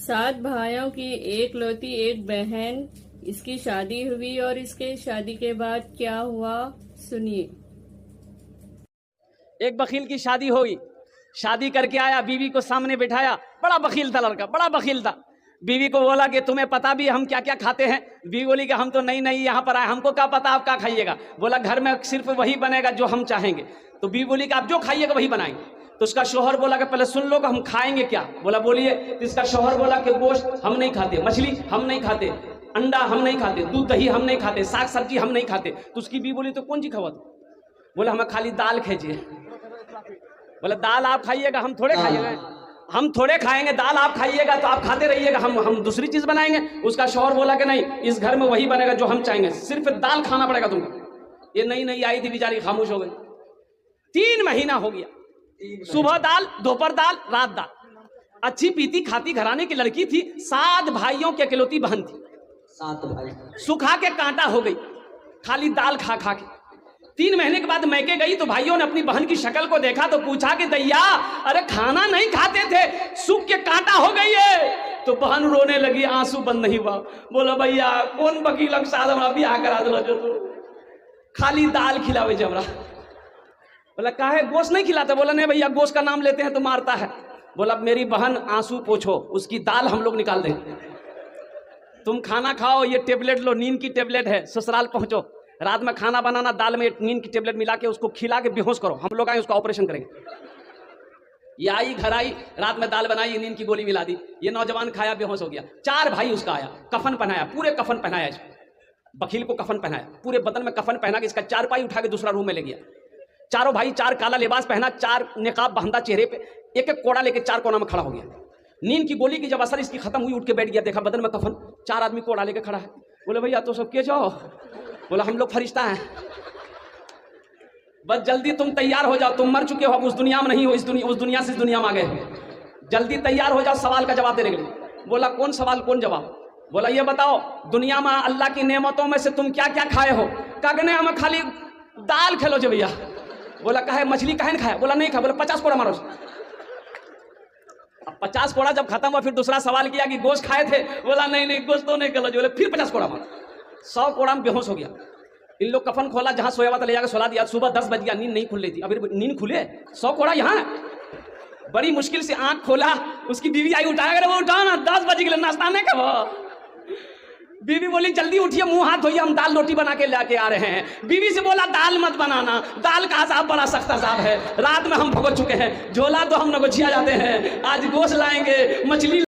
7 भाइयों की एक लौती एक बहन, इसकी शादी हुई और इसके शादी के बाद क्या हुआ सुनिए। एक बखील की शादी हुई। शादी करके आया, बीवी को सामने बिठाया। बड़ा बखील था लड़का, बड़ा बखील था। बीवी को बोला कि तुम्हें पता भी हम क्या क्या खाते हैं? बीवी बोली कि हम तो नई नई यहाँ पर आए, हमको क्या पता आप क्या खाइएगा। बोला घर में सिर्फ वही बनेगा जो हम चाहेंगे। तो बीवी बोली कि आप जो खाइएगा वही बनाएंगे। तो उसका शौहर बोला कि पहले सुन लो कि हम खाएंगे क्या। बोला बोलिए। तो इसका शौहर बोला कि गोश्त हम नहीं खाते, मछली हम नहीं खाते, अंडा हम नहीं खाते, दूध दही हम नहीं खाते, साग सब्जी हम नहीं खाते। तो उसकी बीवी बोली तो कौन चीज खावा? बोला हमें खाली दाल खींचिए। बोला दाल आप खाइएगा, हम थोड़े खाइएगा, हम थोड़े खाएंगे। दाल आप खाइएगा तो आप खाते रहिएगा, हम दूसरी चीज बनाएंगे। उसका शौहर बोला कि नहीं, इस घर में वही बनेगा जो हम चाहेंगे, सिर्फ दाल खाना पड़ेगा तुमको। ये नई नई आई थी बेचारी, खामोश हो गई। 3 महीना हो गया। सुबह दाल, दोपहर दाल, रात दाल। अच्छी पीती खाती घराने की लड़की थी। 7 भाइयों की इकलौती बहन थी। 7 भाई सुखा के कांटा हो गई खाली दाल खा खा के। 3 महीने के बाद मैके गई तो भाइयों ने अपनी बहन की शक्ल को देखा तो पूछा कि दैया, अरे खाना नहीं खाते थे, सूख के कांटा हो गई है। तो बहन रोने लगी, आंसू बंद नहीं हुआ। बोला भैया कौन वकील के साथ हमारा ब्याह करा दो, जो तू खाली दाल खिलावे जबरा। बोला काहे गोश्त नहीं खिलाते? बोला नहीं भैया, गोश्त का नाम लेते हैं तो मारता है। बोला मेरी बहन आंसू पोछो, उसकी दाल हम लोग निकाल दें। तुम खाना खाओ, ये टेबलेट लो, नींद की टेबलेट है, ससुराल पहुंचो, रात में खाना बनाना, दाल में नींद की टेबलेट मिला के उसको खिला के बेहोश करो, हम लोग आए उसका ऑपरेशन करेंगे। ये आई, घर आई, रात में दाल बनाई, नींद की गोली मिला दी। ये नौजवान खाया, बेहोश हो गया। 4 भाई उसका आया, कफन पहनाया, पूरे कफन पहनाया इसको। बखील को कफन पहनाया, पूरे बदन में कफन पहना के इसका 4 पाई उठा के दूसरा रूम में ले गया। चारों भाई 4 काला लिबास पहना, 4 निकाब बांधा चेहरे पे, एक एक कोड़ा लेके 4 कोना में खड़ा हो गया। नींद की गोली की जब असर इसकी खत्म हुई, उठ के बैठ गया, देखा बदन में कफन, 4 आदमी कोड़ा लेके खड़ा है। बोले भैया तो सब के जाओ। बोला हम लोग फरिश्ता हैं, बस जल्दी तुम तैयार हो जाओ, तुम मर चुके हो, अब उस दुनिया में नहीं हो, उस दुनिया से इस दुनिया में आ गए, जल्दी तैयार हो जाओ सवाल का जवाब देने के लिए। बोला कौन सवाल कौन जवाब? बोला ये बताओ दुनिया में अल्लाह की नेमतों में से तुम क्या क्या खाए हो? कहने हमें खाली दाल खेलो जो भैया। बोला कहे मछली कहे नहीं खाया? बोला नहीं खाया। बोला 50 कोड़ा मारो। अब 50 कोड़ा जब खत्म हुआ फिर दूसरा सवाल किया कि गोश्त खाए थे? बोला नहीं नहीं गोश्त तो नहीं खेलो। बोले फिर 50 कोड़ा मारो। 100 कोड़ा में बेहोश हो गया। इन लोग कफन खोला, जहां सोया हुआ था ले जाकर सुला दिया। सुबह 10 बज गया, नींद नहीं खुल रही थी। अभी नींद खुले, 100 कोड़ा यहाँ है। बड़ी मुश्किल से आंख खोला, उसकी बीवी आई, उठाया, वो उठाओ ना, 10 बज गए, नाश्ता नहीं कब। बीवी बोली जल्दी उठिए, मुंह हाथ धोइए, हम दाल रोटी बना के लेके आ रहे हैं। बीवी से बोला दाल मत बनाना, दाल का अज़ाब बड़ा सख्त अज़ाब है, रात में हम भुगत चुके हैं, झोला तो हम नगोचिया जाते हैं, आज गोश्त लाएंगे, मछली